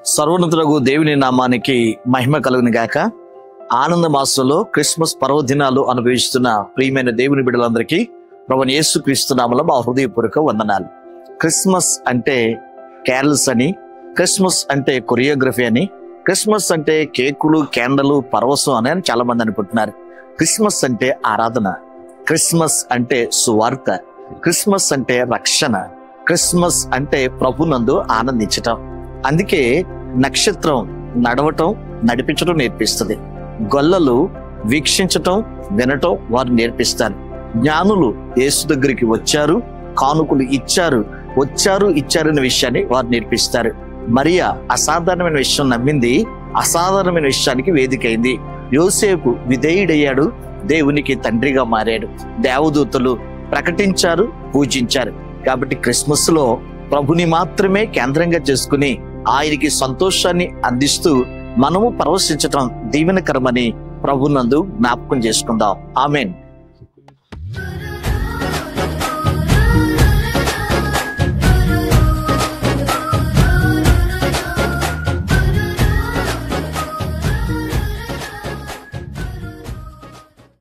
సర్వోన్నతులకు దేవుని నామానికి మహిమ కలుగును గాక. ఆనంద మాసంలో క్రిస్మస్ పర్వదినాలు అనుభవిస్తున్న ప్రియమైన దేవుని బిడ్డలందరికీ ప్రభువైన యేసుక్రీస్తు నామములో మా హృదయపూర్వక వందనాలు. క్రిస్మస్ అంటే క్యారల్స్ అని, క్రిస్మస్ అంటే కొరియోగ్రఫీ అని, క్రిస్మస్ అంటే కేకులు, క్యాండలు, పరవశం అని చాలా మంది అనుకుంటున్నారు. క్రిస్మస్ అంటే ఆరాధన, క్రిస్మస్ అంటే సువార్త, క్రిస్మస్ అంటే రక్షణ, క్రిస్మస్ అంటే ప్రభునందు ఆనందించటం. అందుకే నక్షత్రం నడవటం, నడిపించడం నేర్పిస్తుంది. గొల్లలు వీక్షించటం, వినటం వారు నేర్పిస్తారు. జ్ఞానులు యేసు దగ్గరికి వచ్చారు, కానుకలు ఇచ్చారనే విషయాన్ని వారు నేర్పిస్తారు. మరియా అసాధారణమైన విషయం నమ్మింది, అసాధారణమైన విషయానికి వేదికైంది. యోసేపు విధేయుడయ్యాడు, దేవునికి తండ్రిగా మారాడు. దేవదూతలు ప్రకటించారు, పూజించారు. కాబట్టి క్రిస్మస్ లో ప్రభుని మాత్రమే కేంద్రంగా చేసుకుని ఆయనకి సంతోషాన్ని అందిస్తూ మనము పరవశించటం దీవెనకరమని ప్రభునందు జ్ఞాపకం చేసుకుందాం. ఆమేన్.